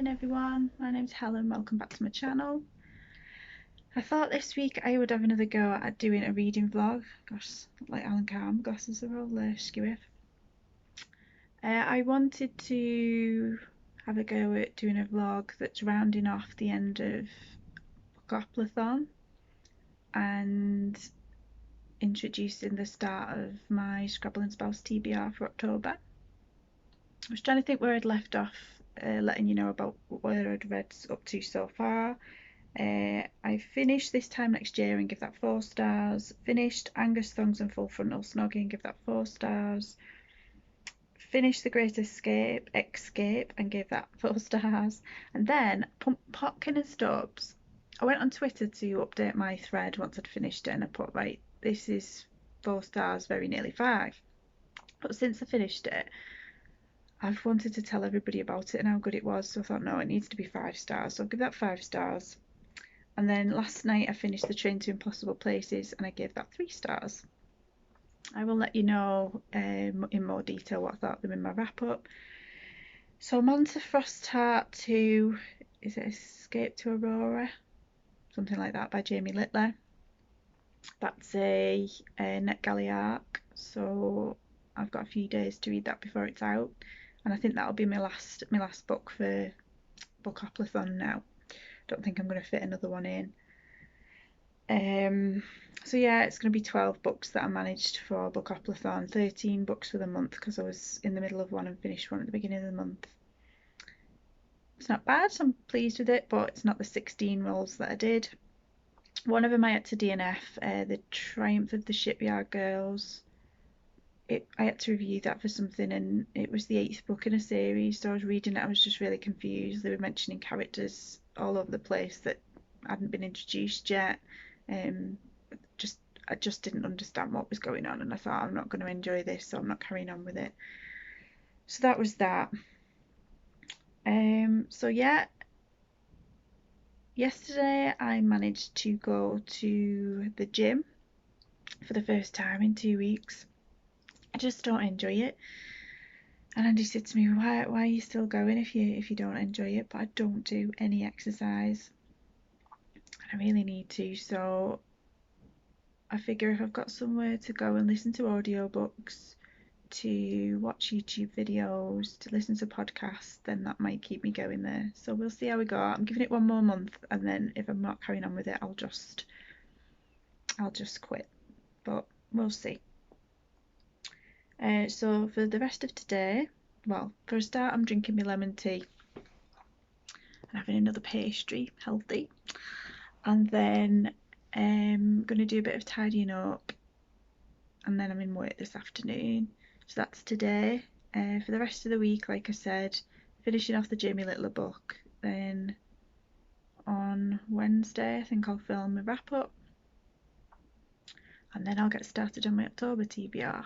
Morning everyone, my name's Helen, welcome back to my channel. I thought this week I would have another go at doing a reading vlog. Gosh, like Alan Carr, my glasses are all skewy. I wanted to have a go at doing a vlog that's rounding off the end of Bookathon and introducing the start of my Scrabble and Spouse TBR for October. I was trying to think where I'd left off, letting you know about where I'd read up to so far. I finished This Time Next Year and give that 4 stars. Finished Angus Thongs and Full Frontal Snogging, give that 4 stars. Finished The Great Escape and gave that 4 stars. And then Potkin and Stubbs, I went on Twitter to update my thread once I'd finished it and I put, right, this is 4 stars, very nearly 5. But since I finished it, I've wanted to tell everybody about it and how good it was, so I thought, no, it needs to be 5 stars, so I'll give that 5 stars. And then last night I finished The Train to Impossible Places and I gave that 3 stars. I will let you know in more detail what I thought of them in my wrap up. So I'm on to Frostheart 2, is it Escape to Aurora? Something like that, by Jamie Littler. That's a NetGalley arc, so I've got a few days to read that before it's out. And I think that'll be my last book for Bookathon now. Don't think I'm going to fit another one in. So yeah, it's going to be 12 books that I managed for Bookathon, 13 books for the month because I was in the middle of one and finished one at the beginning of the month. It's not bad, I'm pleased with it, but it's not the 16 rolls that I did. One of them I had to DNF, The Triumph of the Shipyard Girls. I had to review that for something and it was the 8th book in a series, so I was reading it, I was just really confused. They were mentioning characters all over the place that hadn't been introduced yet. I just didn't understand what was going on and I thought, I'm not going to enjoy this, so I'm not carrying on with it. So that was that. So yeah, yesterday I managed to go to the gym for the first time in 2 weeks. I just don't enjoy it. And Andy said to me, why are you still going if you don't enjoy it? But I don't do any exercise. I really need to, so I figure if I've got somewhere to go and listen to audiobooks, to watch YouTube videos, to listen to podcasts, then that might keep me going there. So we'll see how we go. I'm giving it one more month and then if I'm not carrying on with it, I'll just quit. But we'll see. So for the rest of today, well, for a start, I'm drinking my lemon tea and having another pastry, healthy. And then I'm going to do a bit of tidying up and then I'm in work this afternoon. So that's today. For the rest of the week, like I said, finishing off the Jamie Littler book. Then on Wednesday, I think I'll film a wrap up. And then I'll get started on my October TBR.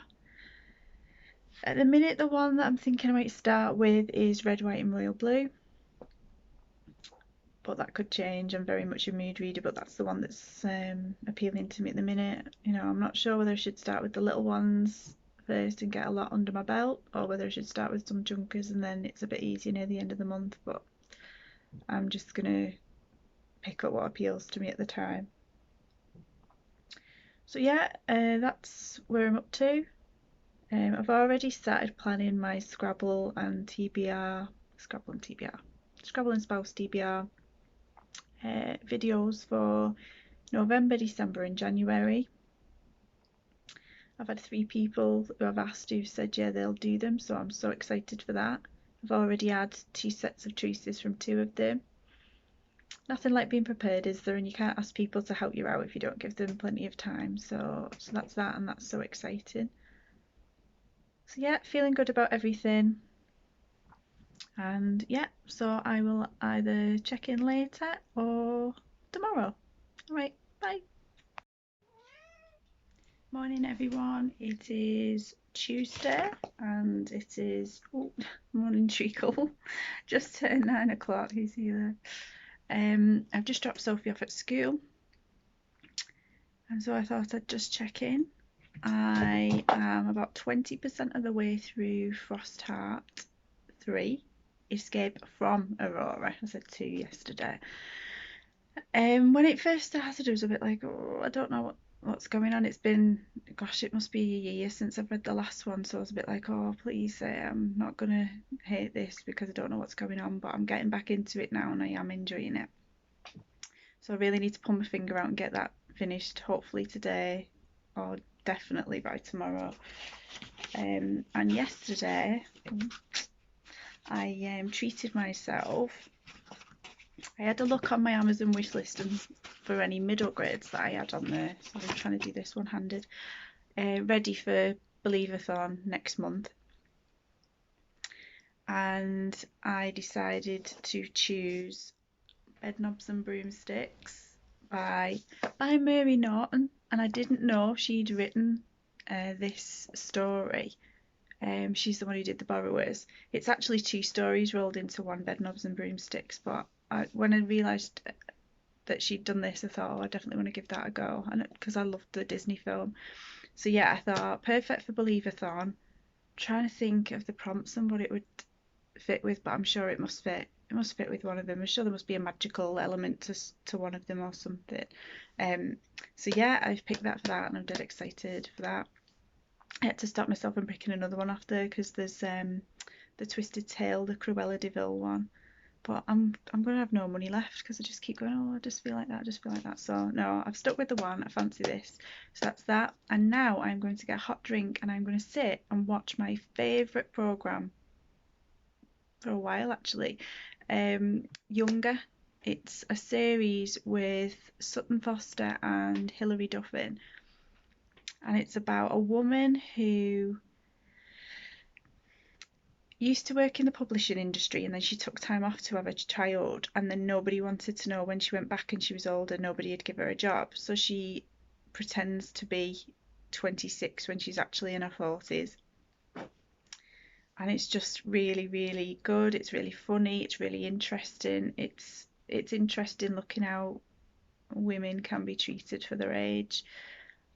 At the minute, the one that I'm thinking I might start with is Red, White and Royal Blue. But that could change. I'm very much a mood reader, but that's the one that's appealing to me at the minute. You know, I'm not sure whether I should start with the little ones first and get a lot under my belt, or whether I should start with some junkers and then it's a bit easier near the end of the month. But I'm just gonna pick up what appeals to me at the time. So yeah, that's where I'm up to. I've already started planning my Scrabble and Spouse TBR videos for November, December and January. I've had 3 people who I've asked who said yeah they'll do them, so I'm so excited for that. I've already had 2 sets of choices from 2 of them. Nothing like being prepared, is there? And you can't ask people to help you out if you don't give them plenty of time. So that's that, and that's so exciting. So yeah, feeling good about everything. And yeah, so I will either check in later or tomorrow. Alright, bye. Morning everyone, it is Tuesday and it is morning treacle. Just turned 9 o'clock, who's here? I've just dropped Sophie off at school and so I thought I'd just check in. I am about 20% of the way through Frostheart 3. Escape from Aurora. I said 2 yesterday. When it first started, I was a bit like, oh, I don't know what's going on. It's been, gosh, it must be a year since I've read the last one, so I was a bit like, oh, please, I'm not gonna hate this because I don't know what's going on, but I'm getting back into it now and I am enjoying it. So I really need to pull my finger out and get that finished, hopefully today or definitely by tomorrow. And yesterday, I treated myself. I had a look on my Amazon wishlist and for any middle grades that I had on there. So I'm trying to do this one-handed. Ready for Believathon next month. And I decided to choose Bedknobs and Broomsticks by Mary Norton. And I didn't know she'd written this story. She's the one who did The Borrowers. It's actually 2 stories rolled into one, Bedknobs and Broomsticks, but when I realised that she'd done this, I thought, oh, I definitely want to give that a go, and because I loved the Disney film. So yeah, I thought perfect for Believathon. I'm trying to think of the prompts and what it would fit with, but I'm sure it must fit. It must fit with one of them. I'm sure there must be a magical element to one of them or something. So yeah, I've picked that for that, and I'm dead excited for that. I had to stop myself from picking another one off there because there's the Twisted Tale, the Cruella de Vil one. But I'm gonna have no money left because I just keep going, oh, I just feel like that, I just feel like that. So no, I've stuck with the one. I fancy this. So that's that. And now I'm going to get a hot drink and I'm going to sit and watch my favourite programme for a while actually. Younger. It's a series with Sutton Foster and Hilary Duffin. And it's about a woman who used to work in the publishing industry and then she took time off to have a child, and then nobody wanted to know when she went back and she was older, nobody would give her a job, so she pretends to be 26 when she's actually in her 40s. And it's just really, really good. It's really funny, it's really interesting. It's interesting looking how women can be treated for their age,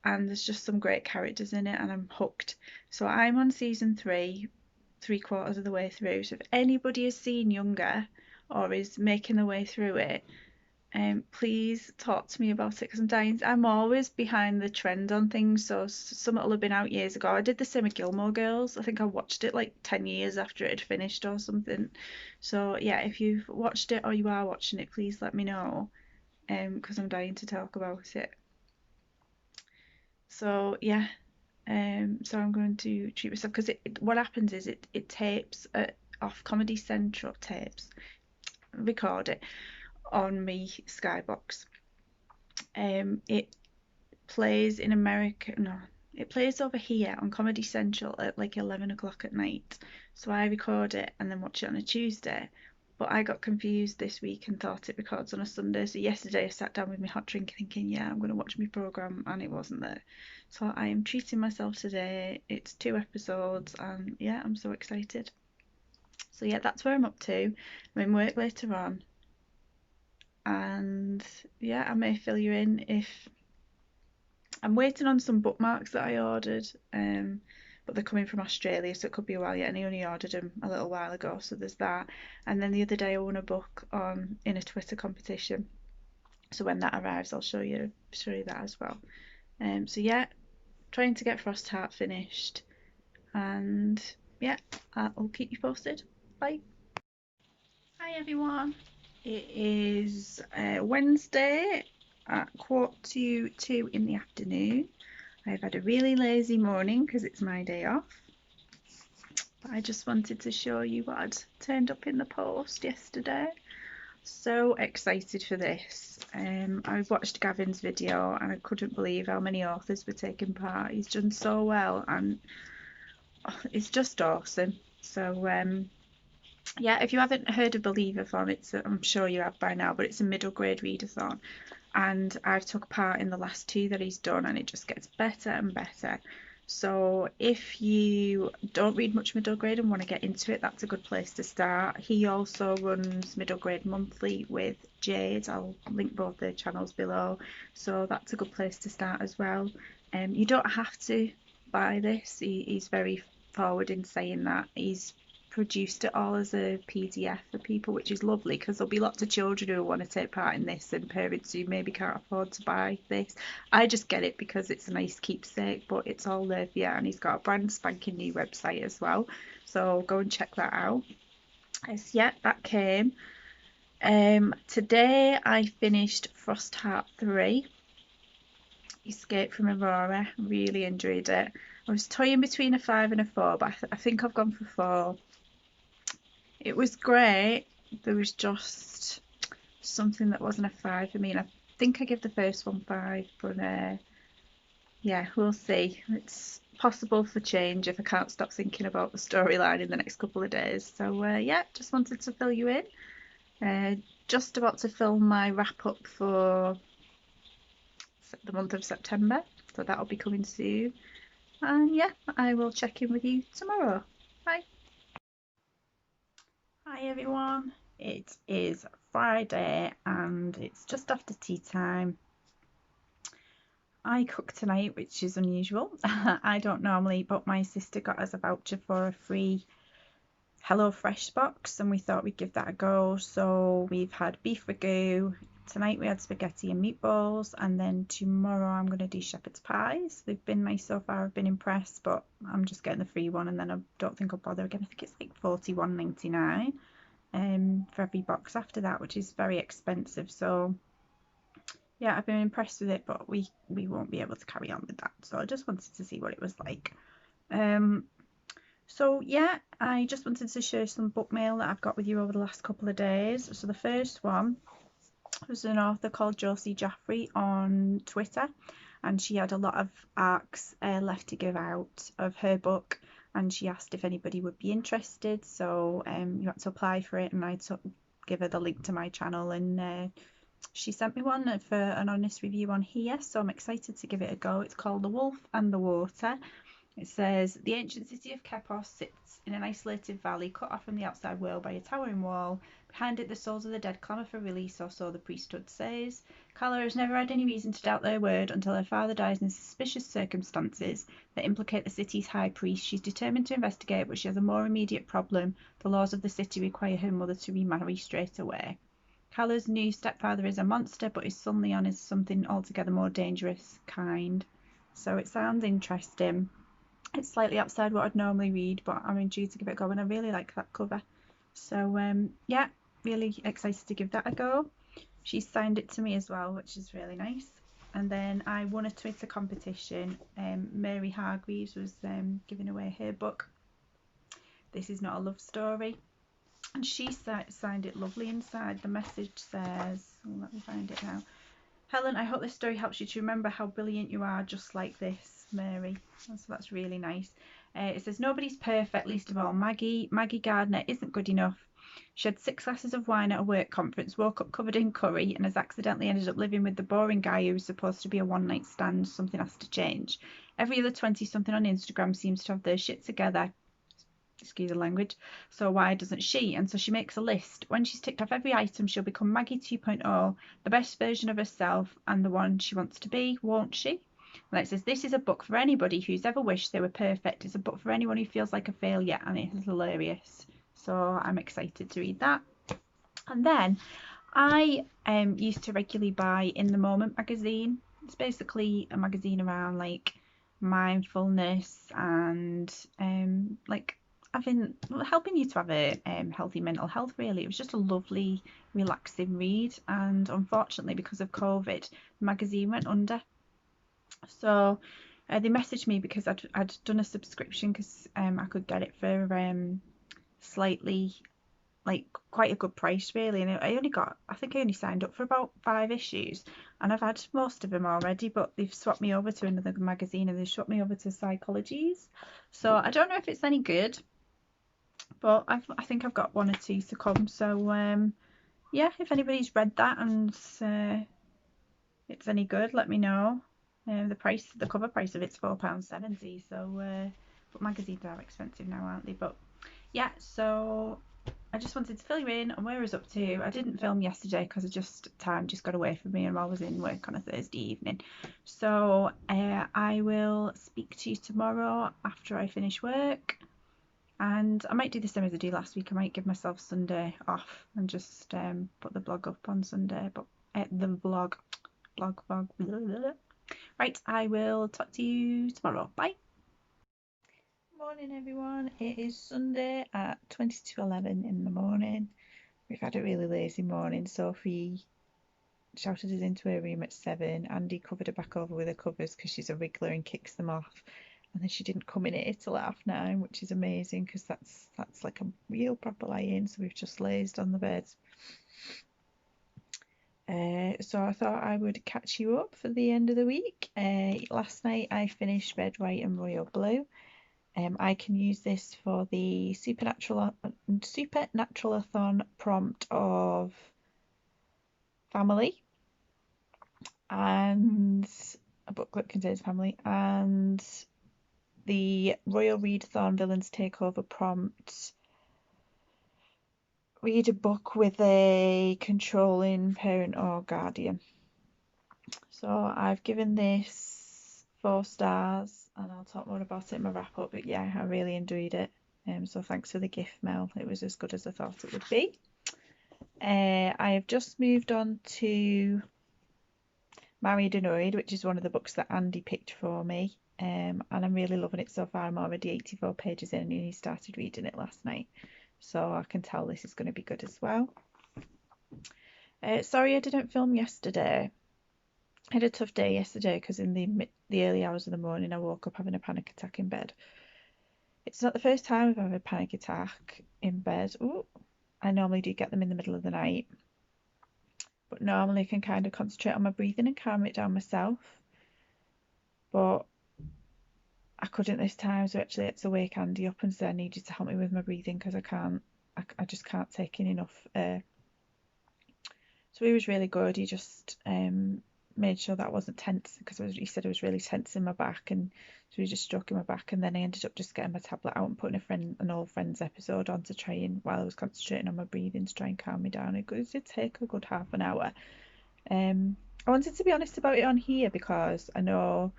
and there's just some great characters in it and I'm hooked. So I'm on season 3, 3/4 of the way through. So if anybody has seen Younger or is making their way through it, please talk to me about it because I'm dying. I'm always behind the trend on things, so some will have been out years ago. I did the same with Gilmore Girls. I think I watched it like 10 years after it had finished or something. So yeah, if you've watched it or you are watching it, please let me know, because I'm dying to talk about it. So yeah, so I'm going to treat myself because what happens is it tapes off Comedy Central, record it on me Skybox. It plays in America, no, it plays over here on Comedy Central at like 11 o'clock at night. So I record it and then watch it on a Tuesday. But I got confused this week and thought it records on a Sunday. So yesterday I sat down with my hot drink thinking, yeah, I'm going to watch my programme, and it wasn't there. So I am treating myself today. It's 2 episodes and yeah, I'm so excited. So yeah, that's where I'm up to. I'm in work later on. And yeah, I may fill you in if I'm waiting on some bookmarks that I ordered, but they're coming from Australia, so it could be a while yet. And I only ordered them a little while ago, so there's that. And then the other day I won a book in a Twitter competition, so when that arrives, I'll show you that as well. So yeah, trying to get Frost Heart finished, and yeah, I'll keep you posted. Bye. Hi everyone. It is Wednesday at 1:45 in the afternoon. I've had a really lazy morning because it's my day off. But I just wanted to show you what had turned up in the post yesterday. So excited for this. I watched Gavin's video and I couldn't believe how many authors were taking part. He's done so well and it's just awesome. So yeah, if you haven't heard of Believathon, I'm sure you have by now, but it's a middle grade readathon, and I've took part in the last 2 that he's done, and it just gets better and better. So if you don't read much middle grade and want to get into it, that's a good place to start. He also runs Middle Grade Monthly with Jade. I'll link both their channels below, so that's a good place to start as well. You don't have to buy this. He's very forward in saying that. He's produced it all as a PDF for people, which is lovely because there'll be lots of children who want to take part in this and parents who maybe can't afford to buy this. I just get it because it's a nice keepsake, but it's all there for you, and he's got a brand spanking new website as well, so go and check that out. Yeah, that came. Today I finished Frostheart 3, Escape from Aurora. Really enjoyed it. I was toying between a 5 and a 4, but I think I've gone for 4. It was great. There was just something that wasn't a 5 for me, and I think I give the first one 5, but yeah, we'll see. It's possible for change if I can't stop thinking about the storyline in the next couple of days. So yeah, just wanted to fill you in. Just about to film my wrap up for the month of September, so that'll be coming soon. And yeah, I will check in with you tomorrow. Bye. Hi everyone, it is Friday and it's just after tea time. I cook tonight, which is unusual. I don't normally, but my sister got us a voucher for a free HelloFresh box and we thought we'd give that a go. So we've had beef ragu, tonight we had spaghetti and meatballs, and then tomorrow I'm going to do shepherd's pies. They've been nice so far, I've been impressed, but I'm just getting the free one and then I don't think I'll bother again. I think it's like $41.99 for every box after that, which is very expensive. So yeah, I've been impressed with it, but we won't be able to carry on with that. So I just wanted to see what it was like. So yeah, I just wanted to share some book mail that I've got with you over the last couple of days. So the first one was an author called Josie Jaffrey on Twitter, and she had a lot of arcs left to give out of her book, and she asked if anybody would be interested. So you had to apply for it, and I give her the link to my channel, and she sent me one for an honest review on here, so I'm excited to give it a go. It's called The Wolf and the Water. It says, the ancient city of Kepos sits in an isolated valley cut off from the outside world by a towering wall. Behind it, the souls of the dead clamour for release, or so the priesthood says. Carla has never had any reason to doubt their word until her father dies in suspicious circumstances that implicate the city's high priest. She's determined to investigate, but she has a more immediate problem. The laws of the city require her mother to remarry straight away. Carla's new stepfather is a monster, but his son Leon is something altogether more dangerous kind. So it sounds interesting. It's slightly outside what I'd normally read, but I'm intrigued to give it a go, and I really like that cover. So yeah, really excited to give that a go. She signed it to me as well, which is really nice. And then I won a Twitter competition. Mary Hargreaves was giving away her book, This Is Not a Love Story, and she signed it lovely inside. The message says, let me find it now. Helen, I hope this story helps you to remember how brilliant you are, just like this, Mary. So that's really nice. It says, nobody's perfect, least of all Maggie. Maggie Gardner isn't good enough. She had 6 glasses of wine at a work conference, woke up covered in curry, and has accidentally ended up living with the boring guy who was supposed to be a one-night stand. Something has to change. Every other 20-something on Instagram seems to have their shit together. Excuse the language. So why doesn't she? And so she makes a list. When she's ticked off every item, she'll become Maggie 2.0, the best version of herself and the one she wants to be, won't she? And it says, this is a book for anybody who's ever wished they were perfect. It's a book for anyone who feels like a failure, and it is hilarious. So I'm excited to read that. And then I used to regularly buy In the Moment magazine. It's basically a magazine around like mindfulness and like helping you to have a healthy mental health. Really, it was just a lovely, relaxing read, and unfortunately because of COVID, the magazine went under. So they messaged me because I'd done a subscription because I could get it for slightly, like, quite a good price really, and I think I only signed up for about 5 issues, and I've had most of them already, but they've swapped me over to another magazine, and they've swapped me over to Psychologies. So I don't know if it's any good, but I think I've got 1 or 2 to come. So yeah, if anybody's read that and it's any good, let me know. The cover price of it's £4.70. So but magazines are expensive now, aren't they? But yeah, so I just wanted to fill you in on where I was up to. I didn't film yesterday because time just got away from me, and I was in work on a Thursday evening. So I will speak to you tomorrow after I finish work, and And I might do the same as I did last week. I might give myself Sunday off and just put the blog up on Sunday. But the vlog, blah, blah, blah. Right, I will talk to you tomorrow. Bye. Morning, everyone. It is Sunday at 20 to 11 in the morning. We've had a really lazy morning. Sophie shouted us into her room at 7. Andy covered her back over with her covers because she's a wriggler and kicks them off. And then she didn't come in here till 9:30, which is amazing because that's like a real proper lie-in. So we've just lazed on the bed. So I thought I would catch you up for the end of the week. Last night I finished Red, White and Royal Blue. I can use this for the Supernatural-a-thon prompt of family, and a book that contains family, and the Royal Readathon Villains Takeover prompt. Read a book with a controlling parent or guardian. So I've given this 4 stars, and I'll talk more about it in my wrap up. But yeah, I really enjoyed it. So thanks for the gift, Mel. It was as good as I thought it would be. I have just moved on to Married Annoyed, which is one of the books that Andy picked for me. And I'm really loving it so far. I'm already 84 pages in and he started reading it last night. So I can tell this is going to be good as well. Sorry I didn't film yesterday. I had a tough day yesterday because in the early hours of the morning I woke up having a panic attack in bed. It's not the first time I've had a panic attack in bed. Ooh, I normally do get them in the middle of the night. But normally I can kind of concentrate on my breathing and calm it down myself. But I couldn't this time, so actually I had to wake Andy up and say I needed to help me with my breathing because I just can't take in enough air. So he was really good. He just made sure that I wasn't tense because he said I was really tense in my back, and so he just stroking my back, and then I ended up just getting my tablet out and putting an old Friends episode on to try and, while I was concentrating on my breathing, to try and calm me down. It did take a good half an hour. I wanted to be honest about it on here because I know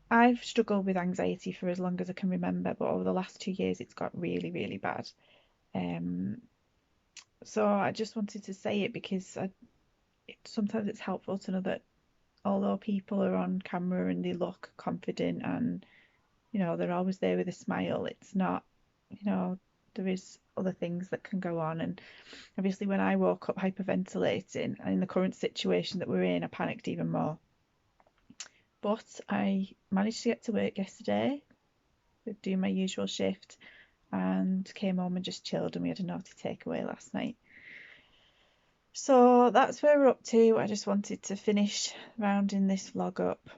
I've struggled with anxiety for as long as I can remember, but over the last 2 years it's got really, really bad. So I just wanted to say it because sometimes it's helpful to know that although people are on camera and they look confident and, you know, they're always there with a smile, it's not, you know, there is other things that can go on. And obviously when I woke up hyperventilating, and in the current situation that we're in, I panicked even more. But I managed to get to work yesterday, doing my usual shift, and came home and just chilled, and we had a naughty takeaway last night. So that's where we're up to. I just wanted to finish rounding this vlog up.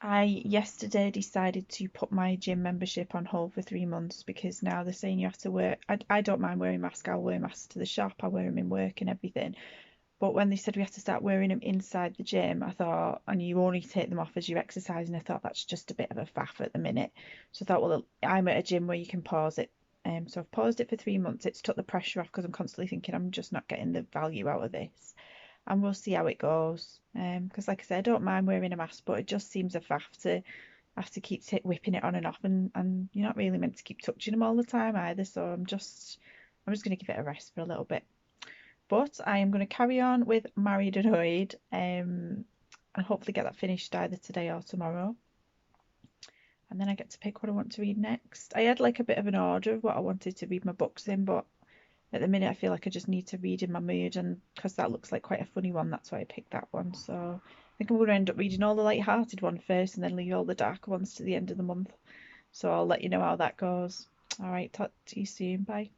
I yesterday decided to put my gym membership on hold for 3 months because now they're saying you have to wear, I don't mind wearing masks, I'll wear masks to the shop, I wear them in work and everything. But when they said we have to start wearing them inside the gym, I thought, and you only take them off as you're exercising, I thought that's just a bit of a faff at the minute. So I thought, well, I'm at a gym where you can pause it. So I've paused it for 3 months. It's took the pressure off because I'm constantly thinking I'm just not getting the value out of this. And we'll see how it goes. Because like I said, I don't mind wearing a mask, but it just seems a faff to have to keep whipping it on and off, and you're not really meant to keep touching them all the time either. So I'm just going to give it a rest for a little bit. But I am going to carry on with Married Annoyed, and hopefully get that finished either today or tomorrow. And then I get to pick what I want to read next. I had like a bit of an order of what I wanted to read my books in, but at the minute I feel like I just need to read in my mood, and because that looks like quite a funny one, that's why I picked that one. So I think I'm going to end up reading all the light-hearted one first and then leave all the darker ones to the end of the month. So I'll let you know how that goes. All right, talk to you soon. Bye.